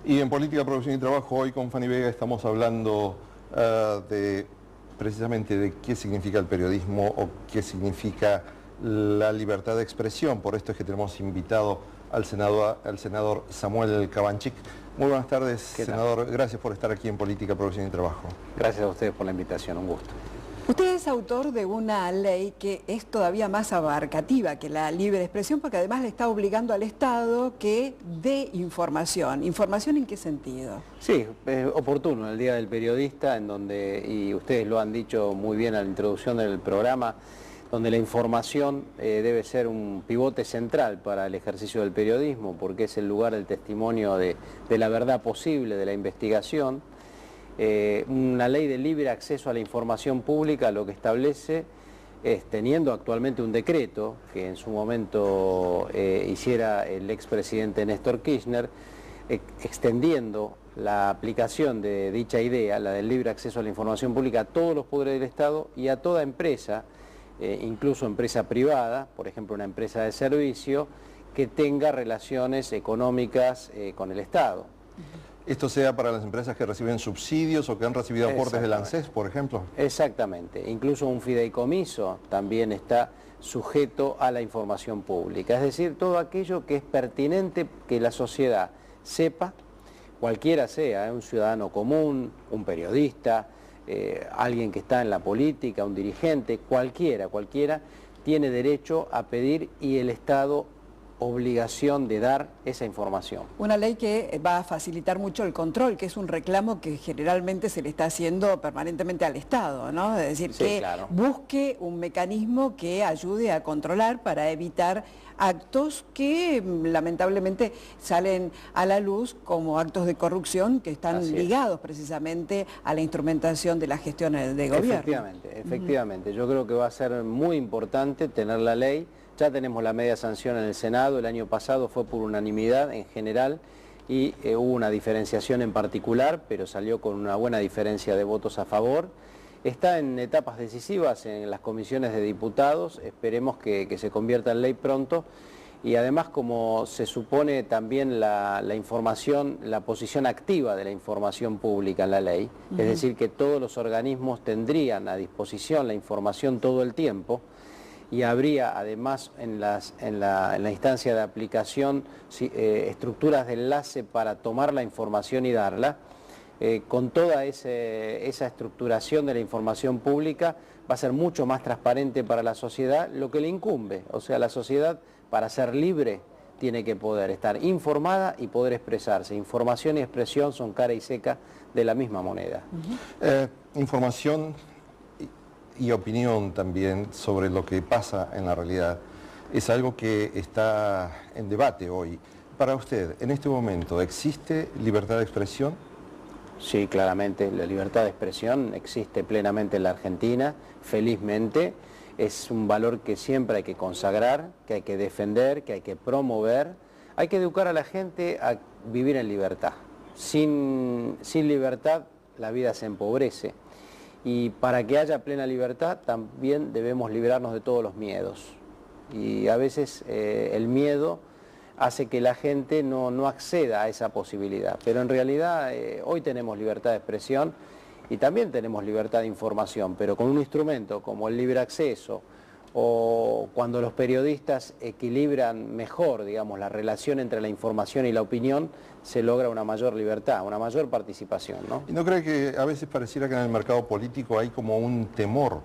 Y en Política, Producción y Trabajo, hoy con Fanny Vega estamos hablando precisamente de qué significa el periodismo o qué significa la libertad de expresión. Por esto es que tenemos invitado al senador Samuel Cabanchik. Muy buenas tardes, senador. Gracias por estar aquí en Política, Producción y Trabajo. Gracias a ustedes por la invitación, un gusto. Usted es autor de una ley que es todavía más abarcativa que la libre expresión, porque además le está obligando al Estado que dé información. ¿Información en qué sentido? Sí, es oportuno el Día del Periodista, en donde, y ustedes lo han dicho muy bien en la introducción del programa, donde la información debe ser un pivote central para el ejercicio del periodismo, porque es el lugar del testimonio de la verdad posible, de la investigación. Una ley de libre acceso a la información pública lo que establece es, teniendo actualmente un decreto que en su momento hiciera el expresidente Néstor Kirchner, extendiendo la aplicación de dicha idea, la del libre acceso a la información pública, a todos los poderes del Estado y a toda empresa, incluso empresa privada, por ejemplo una empresa de servicio, que tenga relaciones económicas con el Estado. ¿Esto sea para las empresas que reciben subsidios o que han recibido aportes del ANSES, por ejemplo? Exactamente. Incluso un fideicomiso también está sujeto a la información pública. Es decir, todo aquello que es pertinente que la sociedad sepa, cualquiera sea, un ciudadano común, un periodista, alguien que está en la política, un dirigente, cualquiera tiene derecho a pedir y el Estado obligación de dar esa información. Una ley que va a facilitar mucho el control, que es un reclamo que generalmente se le está haciendo permanentemente al Estado, ¿no? Es decir, sí, que claro, busque un mecanismo que ayude a controlar para evitar actos que lamentablemente salen a la luz como actos de corrupción que están ligados precisamente a la instrumentación de la gestión de gobierno. Efectivamente. Yo creo que va a ser muy importante tener la ley. Ya tenemos la media sanción en el Senado, el año pasado fue por unanimidad en general y hubo una diferenciación en particular, pero salió con una buena diferencia de votos a favor. Está en etapas decisivas en las comisiones de diputados, esperemos que se convierta en ley pronto. Y además, como se supone también la información, la posición activa de la información pública en la ley, es decir, que todos los organismos tendrían a disposición la información todo el tiempo, y habría además en la instancia de aplicación estructuras de enlace para tomar la información y darla. Con toda esa estructuración de la información pública va a ser mucho más transparente para la sociedad lo que le incumbe. O sea, la sociedad, para ser libre, tiene que poder estar informada y poder expresarse. Información y expresión son cara y seca de la misma moneda. Información y opinión también sobre lo que pasa en la realidad es algo que está en debate hoy. Para usted, en este momento, ¿existe libertad de expresión? Sí, claramente, la libertad de expresión existe plenamente en la Argentina, felizmente. Es un valor que siempre hay que consagrar, que hay que defender, que hay que promover. Hay que educar a la gente a vivir en libertad. Sin libertad la vida se empobrece. Y para que haya plena libertad también debemos librarnos de todos los miedos. Y a veces el miedo hace que la gente no acceda a esa posibilidad. Pero en realidad hoy tenemos libertad de expresión y también tenemos libertad de información, pero con un instrumento como el libre acceso, o cuando los periodistas equilibran mejor, digamos, la relación entre la información y la opinión, se logra una mayor libertad, una mayor participación, ¿no? ¿Y no cree que a veces pareciera que en el mercado político hay como un temor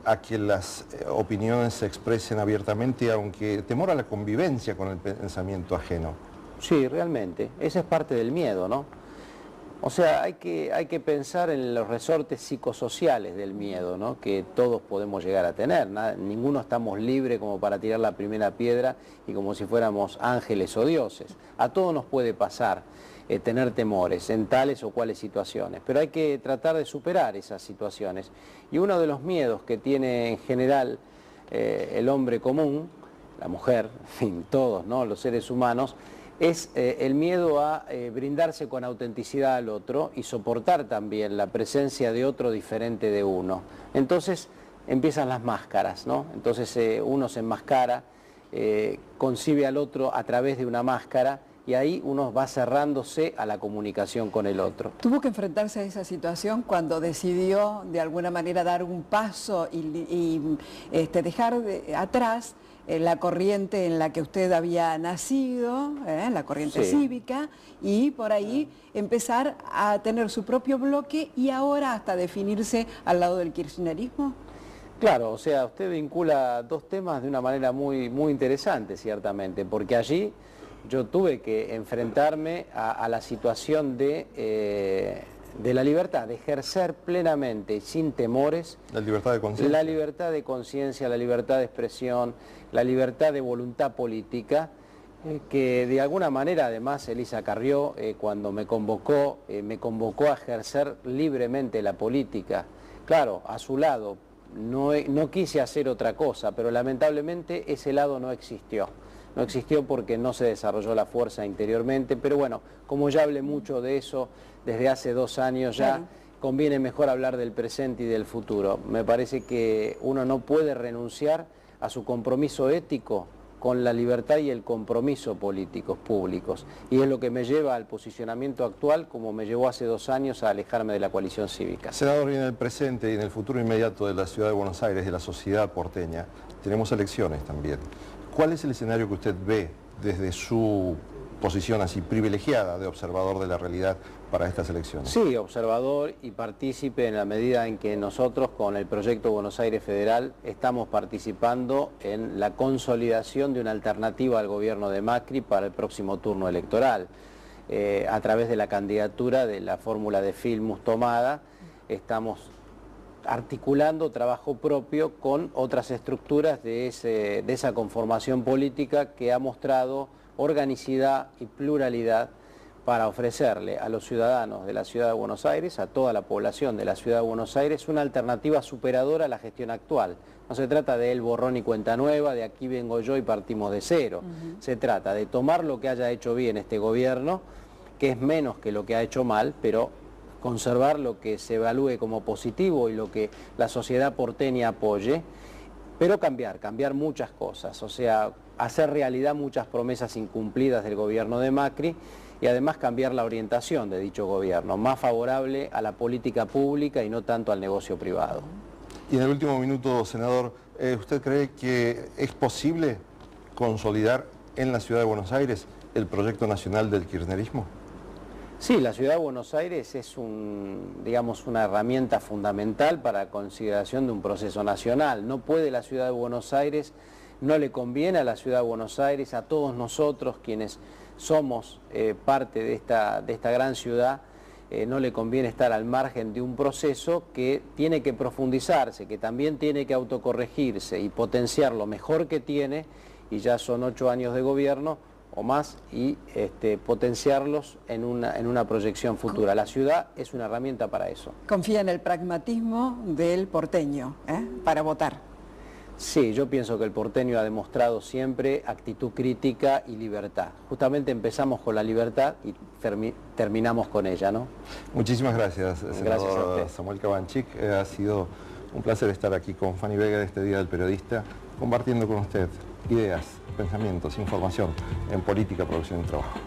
a que las opiniones se expresen abiertamente, aunque temor a la convivencia con el pensamiento ajeno? Sí, realmente. Ese es parte del miedo, ¿no? O sea, hay que pensar en los resortes psicosociales del miedo, ¿no? Que todos podemos llegar a tener. Ninguno estamos libres como para tirar la primera piedra y como si fuéramos ángeles o dioses. A todos nos puede pasar tener temores en tales o cuales situaciones, pero hay que tratar de superar esas situaciones. Y uno de los miedos que tiene en general el hombre común, la mujer, en fin, todos, ¿no? Los seres humanos, es el miedo a brindarse con autenticidad al otro y soportar también la presencia de otro diferente de uno. Entonces empiezan las máscaras, ¿no? Entonces uno se enmascara, concibe al otro a través de una máscara y ahí uno va cerrándose a la comunicación con el otro. ¿Tuvo que enfrentarse a esa situación cuando decidió de alguna manera dar un paso y dejar atrás la corriente en la que usted había nacido, la corriente cívica, y por ahí empezar a tener su propio bloque y ahora hasta definirse al lado del kirchnerismo? Claro, o sea, usted vincula dos temas de una manera muy interesante, ciertamente, porque allí yo tuve que enfrentarme a la situación de la libertad, de ejercer plenamente, sin temores, la libertad de conciencia. La libertad de conciencia, la libertad de expresión, la libertad de voluntad política, que de alguna manera además Elisa Carrió, cuando me convocó a ejercer libremente la política. Claro, a su lado, no quise hacer otra cosa, pero lamentablemente ese lado no existió. No existió porque no se desarrolló la fuerza interiormente, pero bueno, como ya hablé mucho de eso desde hace 2 años ya, conviene mejor hablar del presente y del futuro. Me parece que uno no puede renunciar a su compromiso ético con la libertad y el compromiso políticos públicos. Y es lo que me lleva al posicionamiento actual, como me llevó hace 2 años a alejarme de la coalición cívica. Senador, y en el presente y en el futuro inmediato de la ciudad de Buenos Aires, de la sociedad porteña, tenemos elecciones también. ¿Cuál es el escenario que usted ve desde su posición así privilegiada de observador de la realidad para estas elecciones? Sí, observador y partícipe en la medida en que nosotros con el proyecto Buenos Aires Federal estamos participando en la consolidación de una alternativa al gobierno de Macri para el próximo turno electoral. A través de la candidatura de la fórmula de Filmus tomada, estamos articulando trabajo propio con otras estructuras de esa conformación política que ha mostrado organicidad y pluralidad para ofrecerle a los ciudadanos de la Ciudad de Buenos Aires, a toda la población de la Ciudad de Buenos Aires, una alternativa superadora a la gestión actual. No se trata de el borrón y cuenta nueva, de aquí vengo yo y partimos de cero. Se trata de tomar lo que haya hecho bien este gobierno, que es menos que lo que ha hecho mal, pero conservar lo que se evalúe como positivo y lo que la sociedad porteña apoye, pero cambiar muchas cosas, o sea, hacer realidad muchas promesas incumplidas del gobierno de Macri y además cambiar la orientación de dicho gobierno, más favorable a la política pública y no tanto al negocio privado. Y en el último minuto, senador, ¿usted cree que es posible consolidar en la Ciudad de Buenos Aires el proyecto nacional del kirchnerismo? Sí, la Ciudad de Buenos Aires es una herramienta fundamental para la consideración de un proceso nacional. No puede la Ciudad de Buenos Aires, no le conviene a la Ciudad de Buenos Aires, a todos nosotros quienes somos parte de esta gran ciudad, no le conviene estar al margen de un proceso que tiene que profundizarse, que también tiene que autocorregirse y potenciar lo mejor que tiene, y ya son 8 años de gobierno o más, y potenciarlos en una proyección futura. La ciudad es una herramienta para eso. ¿Confía en el pragmatismo del porteño para votar? Sí, yo pienso que el porteño ha demostrado siempre actitud crítica y libertad. Justamente empezamos con la libertad y terminamos con ella, ¿no? Muchísimas gracias, senador gracias a usted. Samuel Cabanchik. Ha sido un placer estar aquí con Fanny Vega de este Día del Periodista, compartiendo con usted ideas, pensamientos, información en política, producción y trabajo.